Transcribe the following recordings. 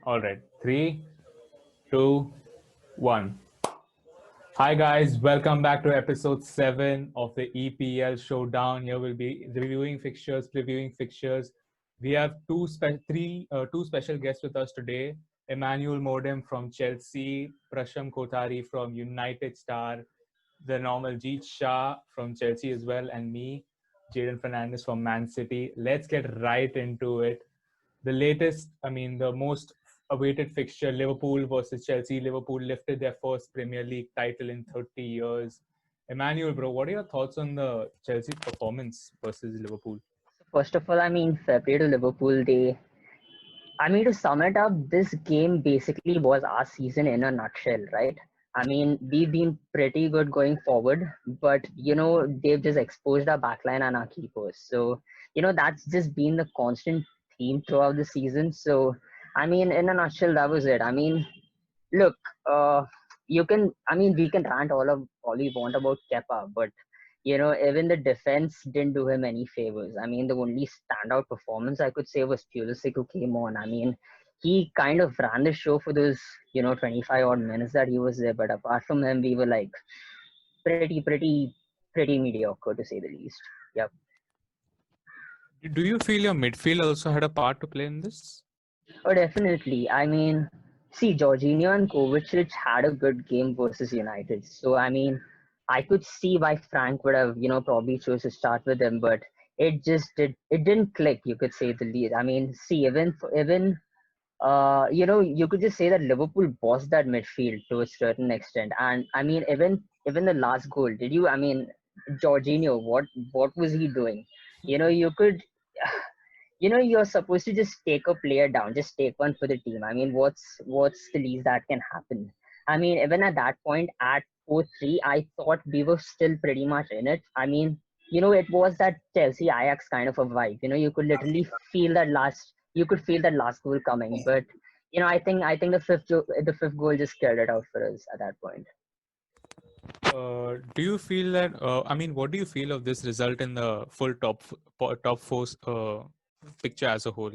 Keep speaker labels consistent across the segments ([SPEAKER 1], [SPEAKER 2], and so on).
[SPEAKER 1] All right, three, two, one. Hi guys, welcome back to episode 7 of the EPL Showdown. Here we'll be reviewing fixtures, previewing fixtures. We have two special guests with us today. Emmanuel Mordom from Chelsea, Prasham Kothari from United Star, the normal Jeet Shah from Chelsea as well, and me, Jaden Fernandez from Man City. Let's get right into it. The most awaited fixture, Liverpool versus Chelsea. Liverpool lifted their first Premier League title in 30 years. Emmanuel, bro, what are your thoughts on the Chelsea performance versus Liverpool?
[SPEAKER 2] First of all, fair play to Liverpool. To sum it up, this game basically was our season in a nutshell, right? We've been pretty good going forward, but they've just exposed our backline and our keepers. So, that's just been the constant theme throughout the season. So, in a nutshell, that was it. Look, we can rant all we want about Kepa, but even the defense didn't do him any favors. The only standout performance I could say was Pulisic, who came on. He kind of ran the show for those 25 odd minutes that he was there. But apart from him, we were like pretty mediocre to say the least. Yep.
[SPEAKER 1] Do you feel your midfield also had a part to play in this?
[SPEAKER 2] Oh, definitely. See, Jorginho and Kovacic had a good game versus United. So, I could see why Frank would have, probably chose to start with him, but it didn't click, you could say the least. See, you could just say that Liverpool bossed that midfield to a certain extent. And even the last goal, Jorginho, what was he doing? You could you're supposed to just take a player down, just take one for the team. What's the least that can happen? Even at that point, at 4-3, I thought we were still pretty much in it. It was that Chelsea Ajax kind of a vibe. You could literally feel that last goal coming. But I think the fifth goal just carried it out for us at that point.
[SPEAKER 1] Do you feel that? What do you feel of this result in the full top four picture as a whole?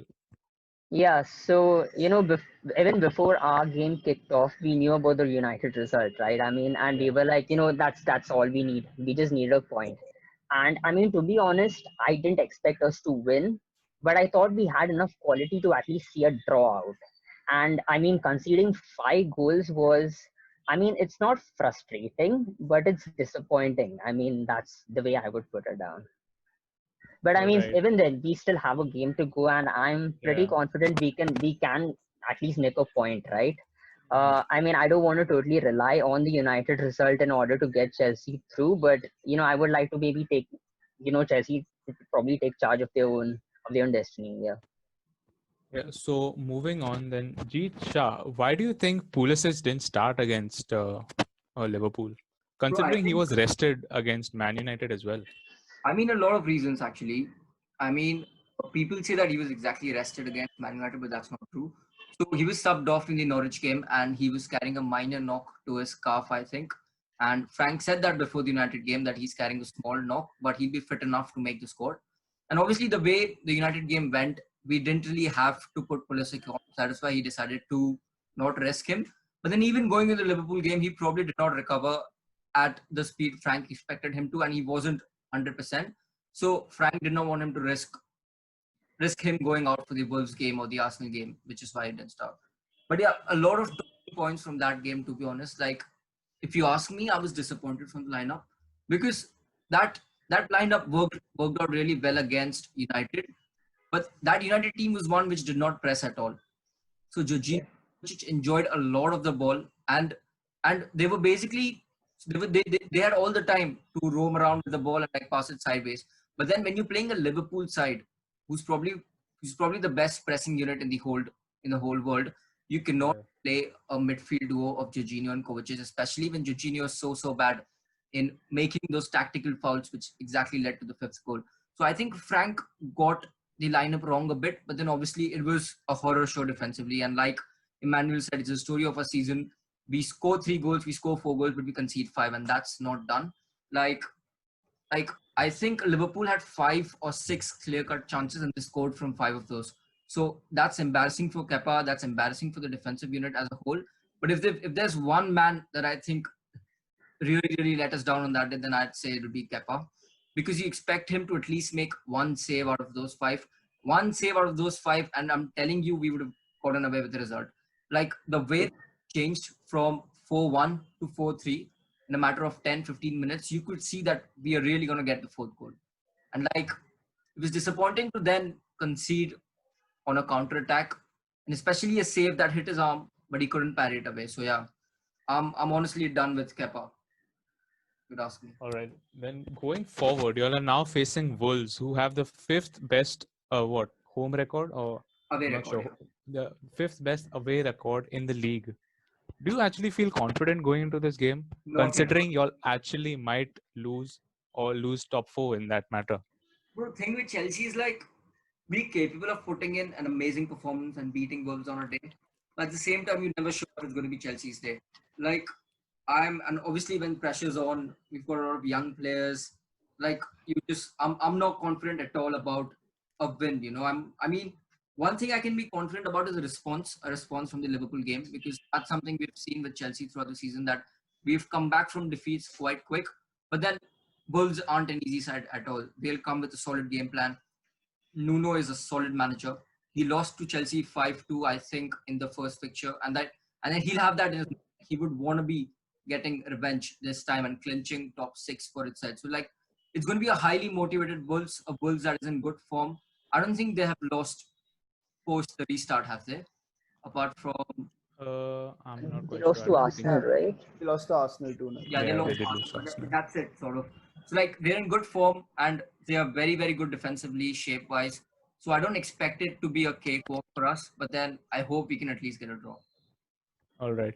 [SPEAKER 2] Yeah, so even before our game kicked off, we knew about the United result, right? And we were like, that's all we need. We just need a point. And to be honest, I didn't expect us to win, but I thought we had enough quality to at least see a draw out. And conceding 5 goals was, it's not frustrating, but it's disappointing. That's the way I would put it down. But
[SPEAKER 1] Right.
[SPEAKER 2] even then, we still have a game to go, and I'm pretty
[SPEAKER 1] Yeah.
[SPEAKER 2] confident we can at least nick a point, right? I don't want to totally rely on the United result in order to get Chelsea through, but I would like to maybe take, Chelsea to probably take charge of their own destiny. Yeah.
[SPEAKER 1] Yeah. So moving on then, Jeet Shah, why do you think Pulisic didn't start against Liverpool,
[SPEAKER 3] Bro, I
[SPEAKER 1] considering he
[SPEAKER 3] think,
[SPEAKER 1] was rested against Man United as well?
[SPEAKER 3] a lot of reasons actually. I mean, people say that he was exactly rested against Man United, but that's not true. So he was subbed off in the Norwich game and he was carrying a minor knock to his calf, I think. And Frank said that before the United game that he's carrying a small knock, but he'll be fit enough to make the squad. And obviously, the way the United game went, we didn't really have to put Pulisic on. That is why he decided to not risk him. But then, even going into the Liverpool game, he probably did not recover at the speed Frank expected him to, and he wasn't 100%. So Frank did not want him to risk him going out for the Wolves game or the Arsenal game, which is why he didn't start. But yeah, a lot of points from that game, to be honest. Like, if you ask me, I was disappointed from the lineup because that that lineup worked out really well against United. But that United team was one which did not press at all. So Jorginho
[SPEAKER 2] Yeah.
[SPEAKER 3] enjoyed a lot of the ball, and they were basically they had all the time to roam around with the ball and like pass it sideways. But then when you're playing a Liverpool side, who's probably who's probably the best pressing unit in the whole world, you cannot
[SPEAKER 1] Yeah.
[SPEAKER 3] play a midfield duo of Jorginho and Kovacic, especially when Jorginho is so bad in making those tactical fouls, which exactly led to the fifth goal. So I think Frank got the lineup wrong a bit, but then obviously it was a horror show defensively. And like Emmanuel said, it's a story of a season. We score 3 goals, we score 4 goals, but we concede 5, and that's not done. Like, like I think Liverpool had 5 or 6 clear-cut chances, and they scored from 5 of those. So that's embarrassing for Kepa. That's embarrassing for the defensive unit as a whole. But if there's one man that I think really let us down on that day, then I'd say it would be Kepa, because you expect him to at least make one save out of those five. One save out of those five, and I'm telling you, we would have gotten away with the result. Like the way it changed from 4-1 to 4-3 in a matter of 10-15 minutes, you could see that we are really going to get the fourth goal. And like it was disappointing to then concede on a counter attack, and especially a save that hit his arm, but he couldn't parry it away. So yeah, I'm honestly done with Kepa. You'd ask me.
[SPEAKER 1] All right. Then going forward, you all are now facing Wolves, who have the fifth best home record, or
[SPEAKER 3] Away
[SPEAKER 1] I'm not
[SPEAKER 3] record,
[SPEAKER 1] sure,
[SPEAKER 3] yeah.
[SPEAKER 1] the fifth best away record in the league. Do you actually feel confident going into this game,
[SPEAKER 3] Not yet.
[SPEAKER 1] considering you all actually might lose or lose top four in that matter?
[SPEAKER 3] Bro, the thing with Chelsea is like be capable of putting in an amazing performance and beating Wolves on a day. But at the same time, you're never sure if it's going to be Chelsea's day. Like and obviously when pressure's on, we've got a lot of young players. Like I'm not confident at all about a win. I mean, one thing I can be confident about is a response from the Liverpool game, because that's something we've seen with Chelsea throughout the season, that we've come back from defeats quite quick. But then Wolves aren't an easy side at all. They'll come with a solid game plan. Nuno is a solid manager. He lost to Chelsea 5-2, I think, in the first fixture, and then he'll have that in his, he would want to be getting revenge this time and clinching top six for its side. So like it's going to be a highly motivated Wolves, a Wolves that is in good form. I don't think they have lost post the restart, have they? Apart from
[SPEAKER 1] I'm not
[SPEAKER 2] They
[SPEAKER 1] quite sure.
[SPEAKER 2] lost
[SPEAKER 1] I
[SPEAKER 2] to
[SPEAKER 1] don't think
[SPEAKER 2] Arsenal,
[SPEAKER 1] so.
[SPEAKER 4] Yeah,
[SPEAKER 2] right?
[SPEAKER 4] we lost to Arsenal 2-0.
[SPEAKER 3] yeah, they
[SPEAKER 1] Yeah, they
[SPEAKER 3] lost
[SPEAKER 1] did lose
[SPEAKER 3] Arsenal,
[SPEAKER 1] to
[SPEAKER 3] but
[SPEAKER 1] Arsenal.
[SPEAKER 3] that's it sort of. So like they're in good form and they are very good defensively, shape wise. So I don't expect it to be a cakewalk for us, but then I hope we can at least get a draw.
[SPEAKER 1] All right.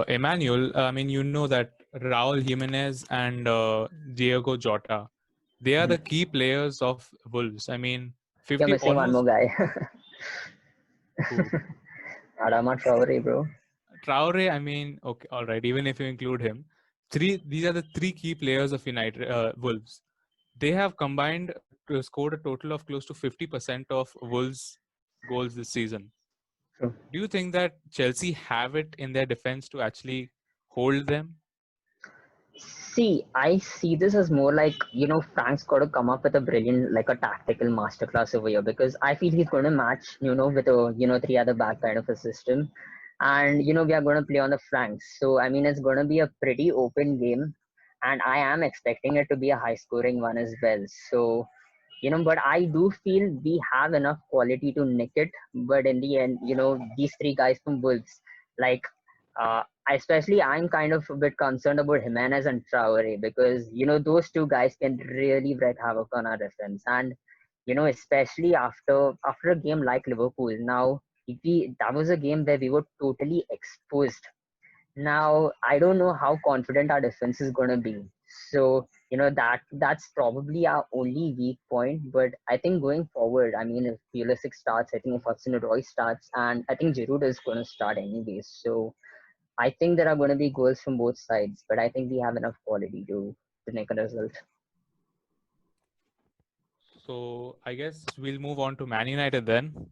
[SPEAKER 1] Emmanuel, I mean, you know that Raul Jimenez and Diego Jota, they are the key players of Wolves. I mean,
[SPEAKER 2] You're
[SPEAKER 1] 50
[SPEAKER 2] missing one more
[SPEAKER 1] almost.
[SPEAKER 2] guy.
[SPEAKER 1] Who?
[SPEAKER 2] Adama Traore, bro.
[SPEAKER 1] Traore, I mean, okay, all right. Even if you include him, these are the three key players of United Wolves. They have combined to scored a total of close to 50% of Wolves' goals this season.
[SPEAKER 2] True.
[SPEAKER 1] Do you think that Chelsea have it in their defense to actually hold them?
[SPEAKER 2] See, I see this as more like, Frank's got to come up with a brilliant, like a tactical masterclass over here, because I feel he's going to match, with a, three other back kind of a system. And, we are going to play on the flanks. So, I mean, it's going to be a pretty open game. And I am expecting it to be a high scoring one as well. So, but I do feel we have enough quality to nick it. But in the end, these three guys from Wolves, like, especially I'm kind of a bit concerned about Jimenez and Traore, because, those two guys can really wreak havoc on our defense. And, especially after a game like Liverpool, now, that was a game where we were totally exposed. Now, I don't know how confident our defense is going to be. So, that's probably our only weak point. But I think going forward, I mean, if Pulisic starts, I think if Hudson-Odoi starts, and I think Giroud is going to start anyways. So I think there are going to be goals from both sides, but I think we have enough quality to make a result.
[SPEAKER 1] So I guess we'll move on to Man United then.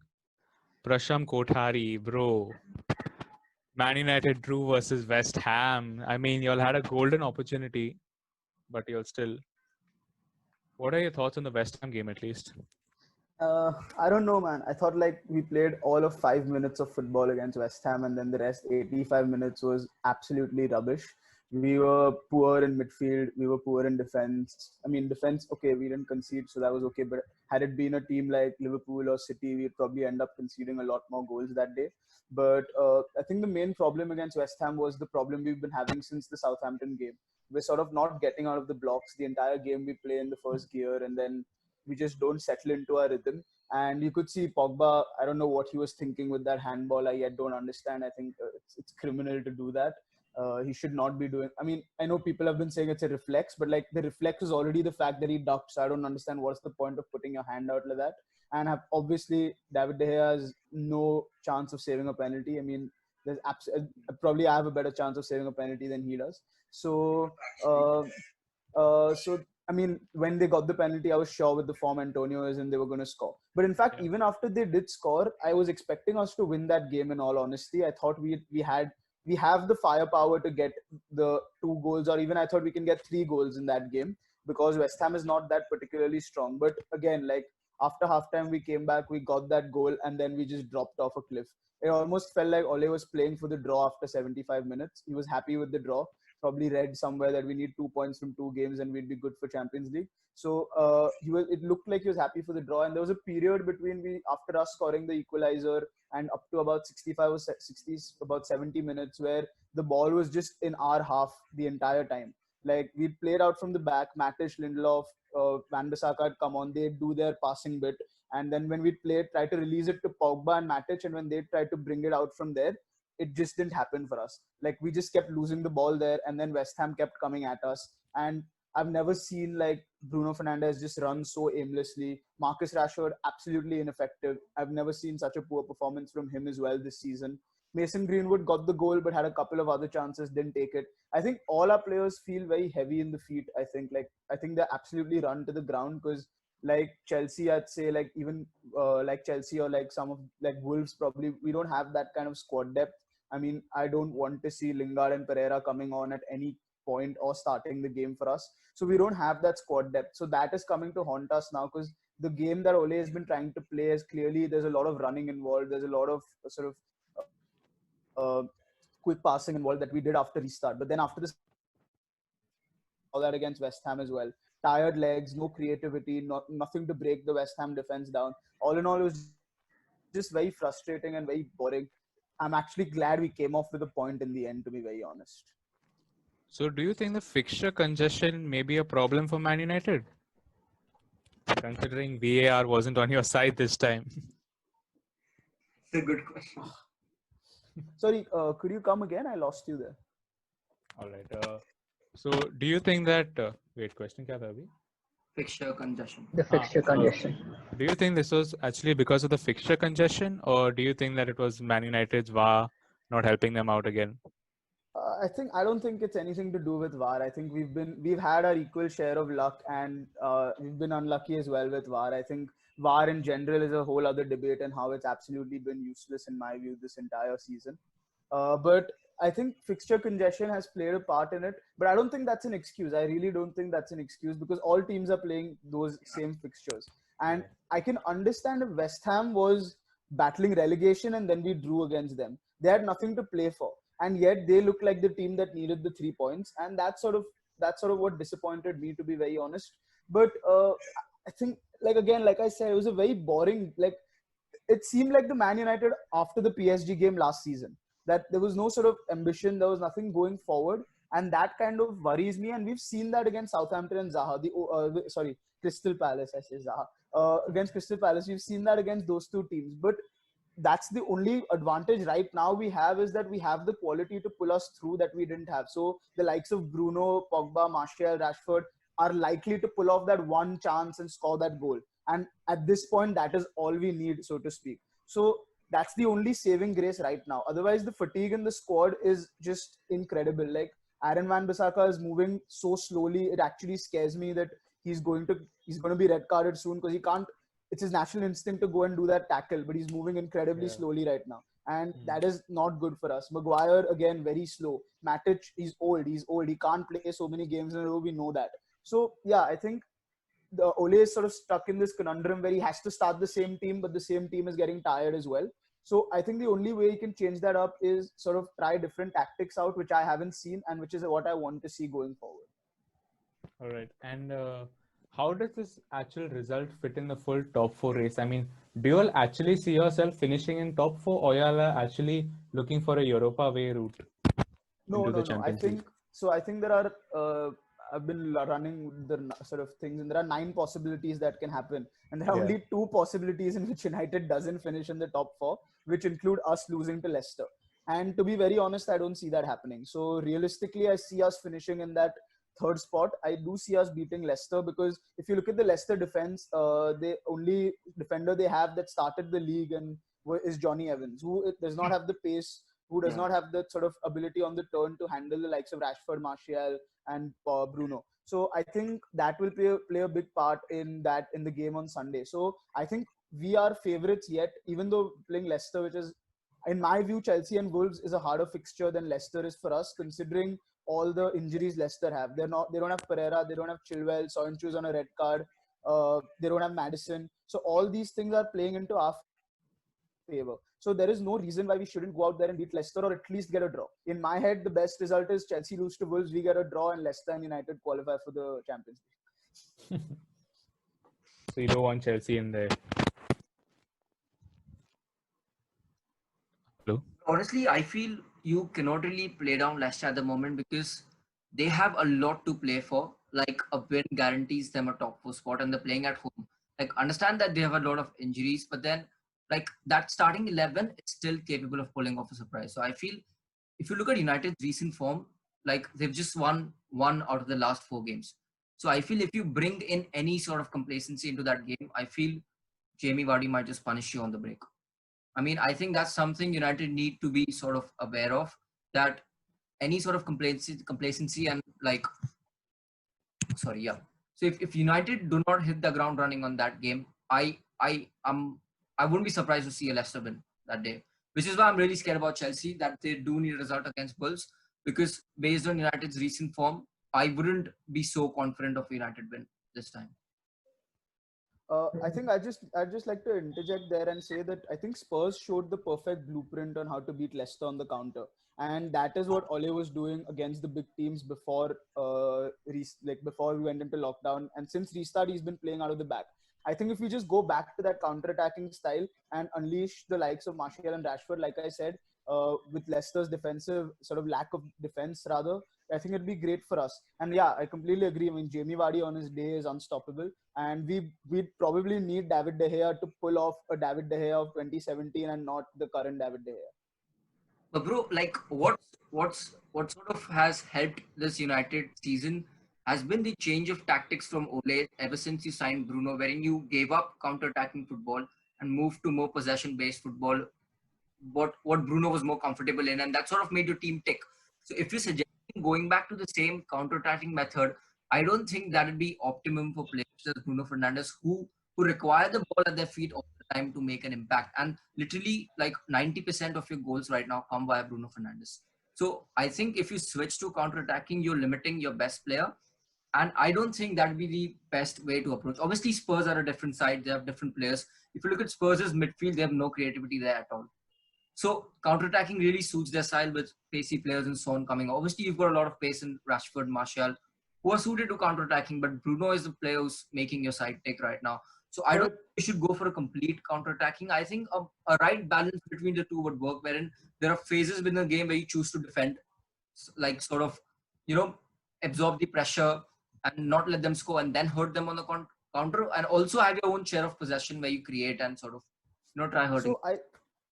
[SPEAKER 1] Prasham Kothari, bro. Man United drew versus West Ham. I mean, y'all had a golden opportunity, but you'll still. What are your thoughts on the West Ham game, at least?
[SPEAKER 4] I don't know, man. I thought like we played all of 5 minutes of football against West Ham, and then the rest 85 minutes was absolutely rubbish. We were poor in midfield. We were poor in defense. I mean, defense, okay, we didn't concede, so that was okay. But had it been a team like Liverpool or City, we'd probably end up conceding a lot more goals that day. But I think the main problem against West Ham was the problem we've been having since the Southampton game. We're sort of not getting out of the blocks the entire game. We play in the first gear, and then we just don't settle into our rhythm. And you could see Pogba, I don't know what he was thinking with that handball. I yet don't understand. I think it's criminal to do that. He should not be doing. I mean, I know people have been saying it's a reflex, but like the reflex is already the fact that he ducked. So I don't understand what's the point of putting your hand out like that. And obviously, David De Gea has no chance of saving a penalty. I mean, probably I have a better chance of saving a penalty than he does. So, so I mean, when they got the penalty, I was sure with the form Antonio is in, they were going to score. But in fact,
[SPEAKER 1] Yeah.
[SPEAKER 4] even after they did score, I was expecting us to win that game. In all honesty, I thought we have the firepower to get the 2 goals, or even I thought we can get 3 goals in that game because West Ham is not that particularly strong. But again, like after halftime, we came back, we got that goal, and then we just dropped off a cliff. It almost felt like Ole was playing for the draw after 75 minutes. He was happy with the draw, probably read somewhere that we need 2 points from 2 games and we'd be good for Champions League. So he was. It looked like he was happy for the draw, and there was a period between we after us scoring the equalizer and up to about 65 or 60, about 70 minutes, where the ball was just in our half the entire time. Like we played out from the back, Matic, Lindelof, Van Bissaka had come on, they'd do their passing bit, and then when we played, try to release it to Pogba and Matic, and when they tried to bring it out from there, it just didn't happen for us. Like we just kept losing the ball there, and then West Ham kept coming at us. And I've never seen like Bruno Fernandes just run so aimlessly. Marcus Rashford absolutely ineffective. I've never seen such a poor performance from him as well this season. Mason Greenwood got the goal but had a couple of other chances, didn't take it. I think all our players feel very heavy in the feet. I think they absolutely run to the ground because like Chelsea, I'd say like even like Chelsea or like some of like Wolves, probably we don't have that kind of squad depth. I mean, I don't want to see Lingard and Pereira coming on at any point or starting the game for us. So we don't have that squad depth. So that is coming to haunt us now because the game that Ole has been trying to play is clearly there's a lot of running involved. There's a lot of sort of quick passing involved that we did after restart. But then after the 75th minute, we saw that against West Ham as well. Tired legs, no creativity, nothing to break the West Ham defense down. All in all, it was just very frustrating and very boring. I'm actually glad we came off with a point in the end, to be very honest.
[SPEAKER 1] So do you think the fixture congestion may be a problem for Man United, considering VAR wasn't on your side this time?
[SPEAKER 3] It's a good question.
[SPEAKER 4] Sorry, could you come again? I lost you there.
[SPEAKER 1] All right. So do you think that wait, question kya tha abhi?
[SPEAKER 3] Fixture congestion.
[SPEAKER 2] The fixture
[SPEAKER 1] So
[SPEAKER 2] congestion.
[SPEAKER 1] do you think this was actually because of the fixture congestion, or do you think that it was Man United's VAR not helping them out again?
[SPEAKER 4] I don't think it's anything to do with VAR. I think we've had our equal share of luck, and we've been unlucky as well with VAR. I think VAR in general is a whole other debate, and how it's absolutely been useless in my view this entire season. But I think fixture congestion has played a part in it. But I don't think that's an excuse. I really don't think that's an excuse because all teams are playing those same fixtures. And I can understand if West Ham was battling relegation and then we drew against them. They had nothing to play for, and yet they look like the team that needed the 3 points. And that's sort of what disappointed me, to be very honest. But I think, like again, like I said, it was a very boring. Like it seemed like the Man United after the PSG game last season, that there was no sort of ambition, there was nothing going forward, and that kind of worries me. And we've seen that against Southampton and Zaha. Crystal Palace. I say Zaha against Crystal Palace. We've seen that against those two teams, but that's the only advantage right now we have, is that we have the quality to pull us through that we didn't have. So the likes of Bruno, Pogba, Martial, Rashford are likely to pull off that one chance and score that goal. And at this point, that is all we need, so to speak. So that's the only saving grace right now. Otherwise, the fatigue in the squad is just incredible. Like Aaron Van Bissaka is moving so slowly. It actually scares me that he's going to be red carded soon because he can't. It's his natural instinct to go and do that tackle, but he's moving incredibly slowly right now, and that is not good for us. Maguire again very slow. Matic, he's old. He's old. He can't play so many games in a row. We know that. So yeah, I think the Ole is sort of stuck in this conundrum where he has to start the same team, but the same team is getting tired as well. So I think the only way he can change that up is sort of try different tactics out, which I haven't seen, and which is what I want to see going forward.
[SPEAKER 1] All right. And how does this actual result fit in the full top four race? I mean, do you all actually see yourself finishing in top four, or you all are actually looking for a Europa way route into the
[SPEAKER 4] No.
[SPEAKER 1] Champions League?
[SPEAKER 4] I think there are. I've been running the sort of things, and there are 9 possibilities that can happen, and there are only 2 possibilities in which United doesn't finish in the top 4, which include us losing to Leicester. And to be very honest, I don't see that happening. So realistically, I see us finishing in that third spot. I do see us beating Leicester because if you look at the Leicester defense, the only defender they have that started the league and is Johnny Evans, who does not have the pace who does
[SPEAKER 3] Yeah.
[SPEAKER 4] not have the sort of ability on the turn to handle the likes of Rashford, Martial, and Bruno. So I think that will play a big part in the game on Sunday. So I think we are favourites yet, even though playing Leicester, which is, in my view, Chelsea and Wolves is a harder fixture than Leicester is for us, considering all the injuries Leicester have. They don't have Pereira, they don't have Chilwell, Soyuncu's on a red card, they don't have Madison. So all these things are playing into our favor. So there is no reason why we shouldn't go out there and beat Leicester or at least get a draw. In my head, the best result is Chelsea lose to Wolves, we get a draw, and Leicester and United qualify for the Champions League.
[SPEAKER 1] So you don't want Chelsea in there. Hello?
[SPEAKER 3] Honestly, I feel you cannot really play down Leicester at the moment because they have a lot to play for. Like a win guarantees them a top four spot, and they're playing at home. Like understand that they have a lot of injuries, but then like that starting 11 is still capable of pulling off a surprise. So I feel if you look at United's recent form, like they've just won one out of the last four games. So I feel if you bring in any sort of complacency into that game, I feel Jamie Vardy might just punish you on the break. I mean, I think that's something United need to be sort of aware of, that any sort of complacency and like, sorry, yeah. So if United do not hit the ground running on that game, I wouldn't be surprised to see a Leicester win that day. Which is why I'm really scared about Chelsea, that they do need a result against Wolves, because based on United's recent form, I wouldn't be so confident of a United win this time.
[SPEAKER 4] I think I'd just like to interject there and say that I think Spurs showed the perfect blueprint on how to beat Leicester on the counter, and that is what Ole was doing against the big teams before before we went into lockdown. And since restart, he's been playing out of the back. I think if we just go back to that counter-attacking style and unleash the likes of Martial and Rashford, like I said, with Leicester's defensive sort of lack of defense rather, I think it'd be great for us. And yeah, I completely agree. I mean, Jamie Vardy on his day is unstoppable, and we'd probably need David De Gea to pull off a David De Gea of 2017 and not the current David De Gea.
[SPEAKER 3] But bro, like what sort of has helped this United season has been the change of tactics from Ole ever since you signed Bruno, wherein you gave up counter-attacking football and moved to more possession-based football. What Bruno was more comfortable in, and that sort of made your team tick. So if you're suggesting going back to the same counter-attacking method, I don't think that would be optimum for players like Bruno Fernandes, who require the ball at their feet all the time to make an impact. And literally, like 90% of your goals right now come via Bruno Fernandes. So I think if you switch to counter-attacking, you're limiting your best player. And I don't think that would be the best way to approach. Obviously, Spurs are a different side. They have different players. If you look at Spurs' midfield, they have no creativity there at all. So counter-attacking really suits their style with pacey players and so on coming. Obviously, you've got a lot of pace in Rashford, Martial, who are suited to counter-attacking, but Bruno is the player who's making your side tick right now. So I don't think you should go for a complete counter-attacking. I think a right balance between the two would work, wherein there are phases within the game where you choose to defend, like sort of, absorb the pressure and not let them score, and then hurt them on the counter, and also have your own share of possession where you create and sort of, try hurting.
[SPEAKER 4] So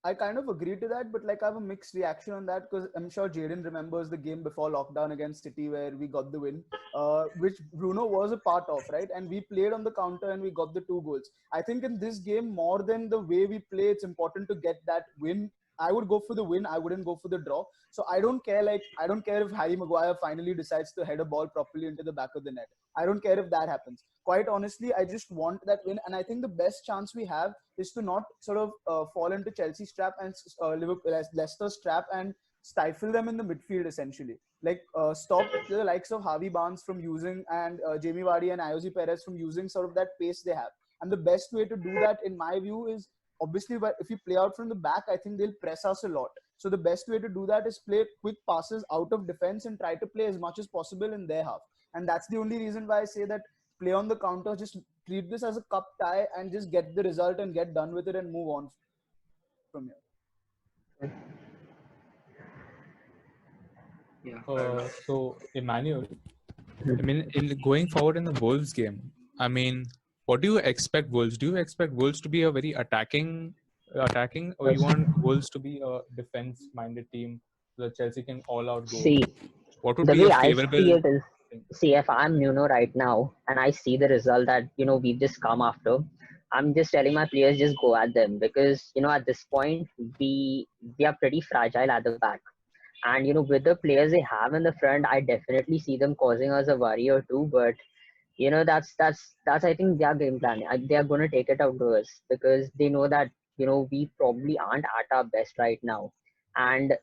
[SPEAKER 4] I kind of agree to that, but like I have a mixed reaction on that because I'm sure Jaden remembers the game before lockdown against City where we got the win, which Bruno was a part of, right? And we played on the counter and we got the 2 goals. I think in this game, more than the way we play, it's important to get that win. I would go for the win. I wouldn't go for the draw. So I don't care. Like I don't care if Harry Maguire finally decides to head a ball properly into the back of the net. I don't care if that happens. Quite honestly, I just want that win, and I think the best chance we have is to not sort of fall into Chelsea's trap and Leicester's trap and stifle them in the midfield essentially. Like stop the likes of Harvey Barnes from using and Jamie Vardy and Ayoze Perez from using sort of that pace they have. And the best way to do that, in my view, is obviously if you play out from the back, I think they'll press us a lot. So the best way to do that is play quick passes out of defense and try to play as much as possible in their half. And that's the only reason why I say that play on the counter, just treat this as a cup tie and just get the result and get done with it and move on from here.
[SPEAKER 3] Yeah.
[SPEAKER 1] So Emmanuel, I mean, in going forward in the Wolves game, I mean, what do you expect Wolves? Do you expect Wolves to be a very attacking, or you want Wolves to be a defense-minded team so that Chelsea can all-out go?
[SPEAKER 2] See,
[SPEAKER 1] What would
[SPEAKER 2] the
[SPEAKER 1] be a
[SPEAKER 2] way I
[SPEAKER 1] favorable
[SPEAKER 2] see it is,
[SPEAKER 1] thing?
[SPEAKER 2] see, if I'm Nuno right now and I see the result that, we've just come after, I'm just telling my players just go at them because at this point we are pretty fragile at the back. And with the players they have in the front, I definitely see them causing us a worry or two. But that's I think their game plan. They are going to take it out to us because they know that we probably aren't at our best right now. And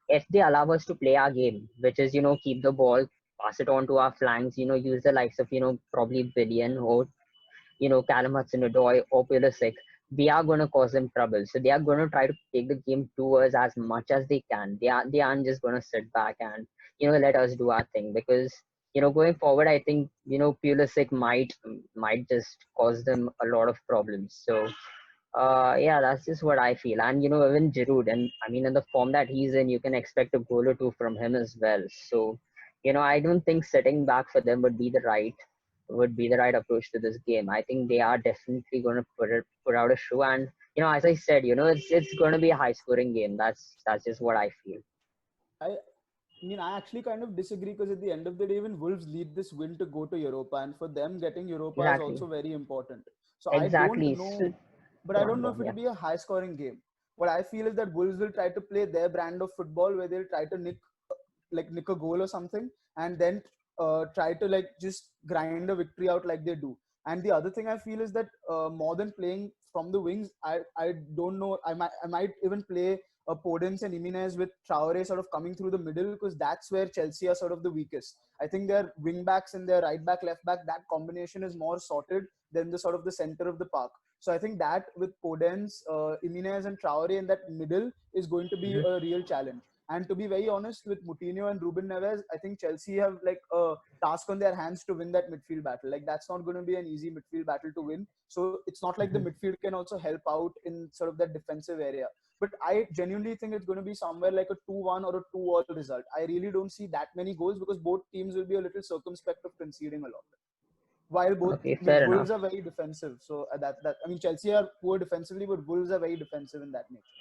[SPEAKER 2] if they allow us to play our game, which is keep the ball, pass it on to our flanks, use the likes of probably Billion or Callum Hudson-Odoi or Pulisic, we are going to cause them trouble. So they are going to try to take the game to us as much as they can. They aren't just going to sit back and let us do our thing because going forward, I think Pulisic might just cause them a lot of problems. So yeah, that's just what I feel. And even Giroud, and I mean in the form that he's in, you can expect a goal or two from him as well. So I don't think sitting back for them would be the right approach to this game. I think they are definitely going to put out a show, and as I said, it's going to be a high scoring game. That's just what I feel.
[SPEAKER 4] I mean, I actually kind of disagree because at the end of the day, even Wolves need this win to go to Europa, and for them, getting Europa is
[SPEAKER 2] Exactly,
[SPEAKER 4] also very important. So I don't
[SPEAKER 2] exactly.
[SPEAKER 4] know,
[SPEAKER 2] So,
[SPEAKER 4] but
[SPEAKER 2] go
[SPEAKER 4] I
[SPEAKER 2] on,
[SPEAKER 4] don't
[SPEAKER 2] go
[SPEAKER 4] know
[SPEAKER 2] on.
[SPEAKER 4] if it'll
[SPEAKER 2] Yeah.
[SPEAKER 4] be a high scoring game. What I feel is that Wolves will try to play their brand of football where they'll try to nick a goal or something, and then try to like just grind a victory out like they do. And the other thing I feel is that more than playing from the wings, I don't know. I might even play Podence and Jimenez with Traore sort of coming through the middle because that's where Chelsea are sort of the weakest. I think their wing backs and their right back, left back, that combination is more sorted than the sort of the center of the park. So I think that with Podence, Jimenez and Traore in that middle is going to be
[SPEAKER 2] Mhm.
[SPEAKER 4] a real challenge. And to be very honest, with Moutinho and Ruben Neves, I think Chelsea have like a task on their hands to win that midfield battle. Like that's not going to be an easy midfield battle to win. So it's not like the
[SPEAKER 2] Mhm.
[SPEAKER 4] midfield can also help out in sort of that defensive area. But I genuinely think it's going to be somewhere like a 2-1 or a 2-all result. I really don't see that many goals because both teams will be a little circumspect of conceding a lot. While both,
[SPEAKER 2] Okay,
[SPEAKER 4] I mean,
[SPEAKER 2] fair enough.
[SPEAKER 4] Wolves are very defensive. So that I mean, Chelsea are poor defensively, but Wolves are very defensive in that nature.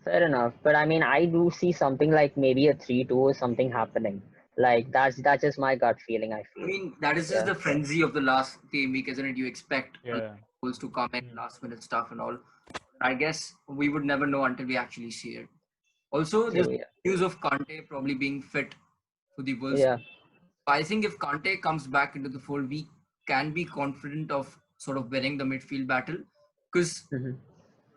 [SPEAKER 2] Fair enough. But I mean, I do see something like maybe a 3-2 or something happening. Like that's just my gut feeling. I
[SPEAKER 3] I
[SPEAKER 2] feel.
[SPEAKER 3] mean, that is just
[SPEAKER 2] Yeah.
[SPEAKER 3] the frenzy of the last game week, isn't it? You expect a lot
[SPEAKER 1] Yeah.
[SPEAKER 3] of goals to come in,
[SPEAKER 1] Mm.
[SPEAKER 3] last minute stuff and all. I guess we would never know until we actually see it. Also, there's
[SPEAKER 2] True. Yeah.
[SPEAKER 3] news of Kante probably being fit for the Wolves.
[SPEAKER 2] Yeah.
[SPEAKER 3] I think if Kante comes back into the fold, we can be confident of sort of winning the midfield battle because
[SPEAKER 2] Mhm.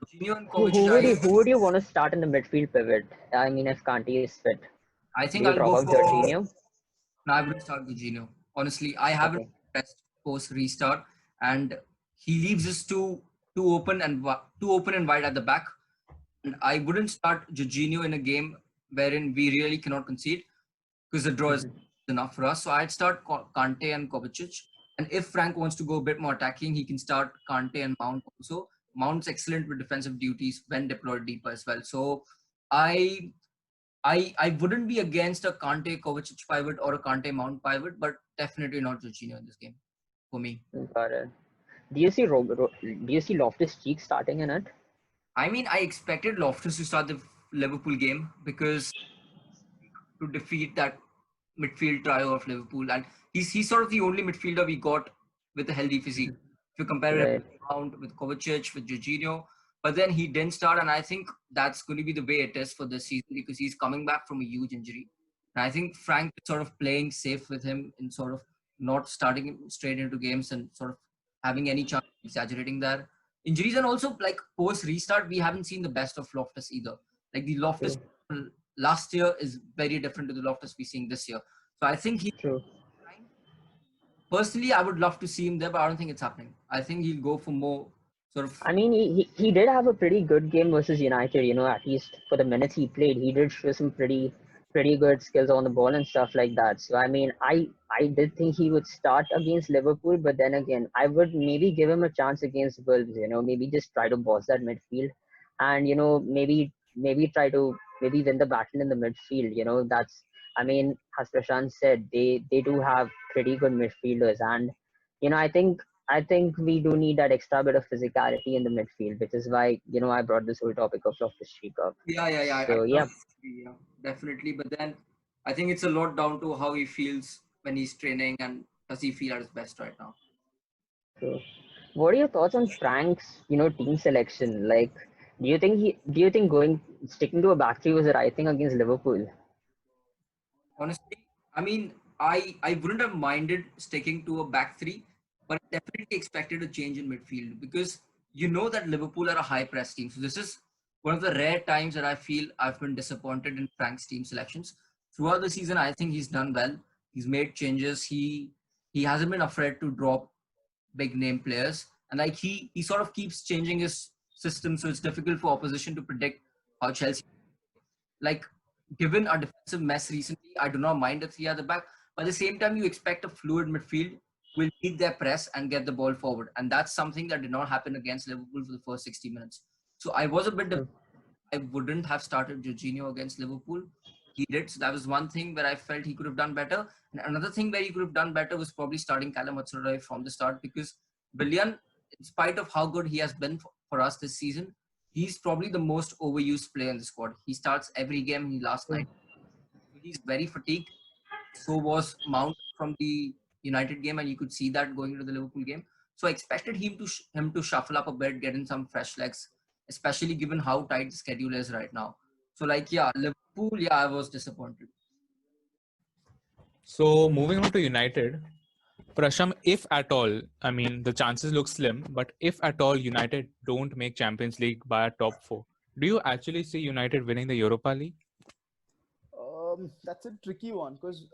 [SPEAKER 3] Jorginho and
[SPEAKER 2] Who,
[SPEAKER 3] Kovacic,
[SPEAKER 2] who would you who would you want to start in the midfield pivot? I mean, if Kanti is fit,
[SPEAKER 3] I
[SPEAKER 2] do
[SPEAKER 3] think
[SPEAKER 2] you
[SPEAKER 3] I'll
[SPEAKER 2] drop
[SPEAKER 3] go
[SPEAKER 2] out
[SPEAKER 3] for.
[SPEAKER 2] Jorginho?
[SPEAKER 3] No, I wouldn't start Jorginho. Honestly, I haven't
[SPEAKER 2] Okay.
[SPEAKER 3] pressed post restart, and he leaves us too open and wide at the back. And I wouldn't start Jorginho in a game wherein we really cannot concede because the draw is
[SPEAKER 2] Mhm.
[SPEAKER 3] enough for us. So I'd start Kante and Kovacic. And if Frank wants to go a bit more attacking, he can start Kante and Mount also. Mount's excellent with defensive duties when deployed deeper as well. So I I wouldn't be against a Kante Kovacic pivot or a Kante Mount pivot, but definitely not Jorginho in this game for me.
[SPEAKER 2] Got it. Do you see Loftus Cheek starting in it?
[SPEAKER 3] I mean, I expected Loftus to start the Liverpool game because to defeat that midfield trio of Liverpool, and he's sort of the only midfielder we got with a healthy physique. If you compare it
[SPEAKER 2] Right.
[SPEAKER 3] with Mount, with Kovacic, with Jorginho, but then he didn't start, and I think that's going to be the way it is for this season because he's coming back from a huge injury. And I think Frank is sort of playing safe with him in sort of not starting him straight into games and sort of having any chance of exaggerating their injuries. And also, like post restart, we haven't seen the best of Loftus either. Like the Loftus
[SPEAKER 2] True.
[SPEAKER 3] last year is very different to the Loftus we're seeing this year. So I think he's
[SPEAKER 2] True.
[SPEAKER 3] fine. Personally, I would love to see him there, but I don't think it's happening. I think he'll go for more sort of.
[SPEAKER 2] I mean, he did have a pretty good game versus United. At least for the minutes he played, he did show some pretty good skills on the ball and stuff like that. So I mean, I did think he would start against Liverpool, but then again, I would maybe give him a chance against Wolves. Maybe just try to boss that midfield, and maybe try to maybe win the battle in the midfield. That's I mean, as Prashant said, they do have pretty good midfielders, and I think we do need that extra bit of physicality in the midfield, which is why I brought this whole topic of Loftus Cheek up.
[SPEAKER 3] Yeah. I
[SPEAKER 2] So yeah,
[SPEAKER 3] totally agree, yeah, definitely. But then I think it's a lot down to how he feels when he's training and does he feel at his best right now.
[SPEAKER 2] so What are your thoughts on Frank's, team selection? Like, do you think sticking to a back three was the right thing against Liverpool?
[SPEAKER 3] Honestly, I mean, I wouldn't have minded sticking to a back three, but I definitely expected a change in midfield because you know that Liverpool are a high press team. So this is one of the rare times that I feel I've been disappointed in Frank's team selections. Throughout the season, I think he's done well. He's made changes. He hasn't been afraid to drop big name players, and like he sort of keeps changing his system, so it's difficult for opposition to predict how Chelsea like given our defensive mess recently, I do not mind the three at the back. But at the same time, you expect a fluid midfield will lead their press and get the ball forward. And that's something that did not happen against Liverpool for the first 60 minutes. So I was a bit I wouldn't have started Jorginho against Liverpool. He did. So that was one thing where I felt he could have done better. And another thing where he could have done better was probably starting Callum Hudson-Odoi from the start because Willian, in spite of how good he has been for us this season, he's probably the most overused player in the squad. He starts every game. He last night. So he's very fatigued. So was Mount from the United game, and you could see that going into the Liverpool game. So I expected him to shuffle up a bit, get in some fresh legs, especially given how tight the schedule is right now. So like yeah, Liverpool, yeah, I was disappointed.
[SPEAKER 1] So moving on to United, Prasham, if at all, I mean the chances look slim, but if at all United don't make Champions League by a top four, do you actually see United winning the Europa League?
[SPEAKER 4] That's a tricky one because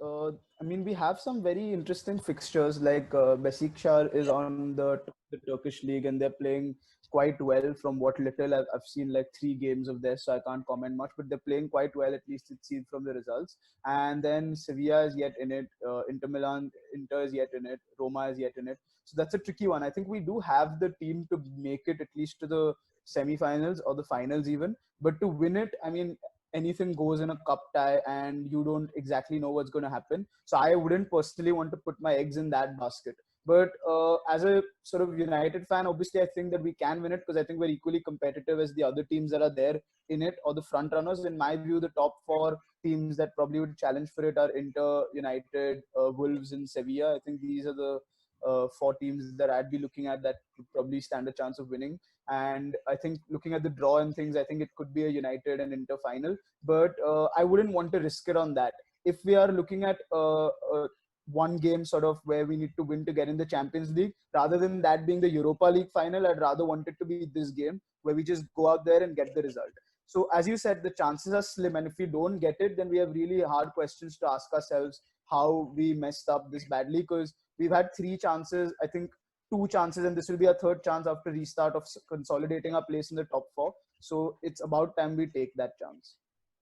[SPEAKER 4] I mean we have some very interesting fixtures like Besiktas is on the Turkish league and they're playing quite well from what little I've seen like 3 games of this, so I can't comment much, but they're playing quite well, at least it seems from the results. And then Sevilla is yet in it, Inter is yet in it, Roma is yet in it. So that's a tricky one. I think we do have the team to make it at least to the semi-finals or the finals even, but to win it, I mean anything goes in a cup tie and you don't exactly know what's going to happen. So I wouldn't personally want to put my eggs in that basket. But as a sort of United fan, obviously I think that we can win it because I think we're equally competitive as the other teams that are there in it or the front runners. In my view, the top 4 teams that probably would challenge for it are Inter, United, Wolves, and Sevilla. I think these are the 4 teams that I'd be looking at that would probably stand a chance of winning. And I think looking at the draw and things, I think it could be a United and Inter final. But I wouldn't want to risk it on that. If we are looking at one game sort of where we need to win to get in the Champions League, rather than that being the Europa League final, I'd rather want it to be this game where we just go out there and get the result. So as you said, the chances are slim, and if we don't get it, then we have really hard questions to ask ourselves how we messed up this badly, because we've had 3 chances, I think 2 chances, and this will be a third chance after restart of consolidating our place in the top 4. So it's about time we take that chance.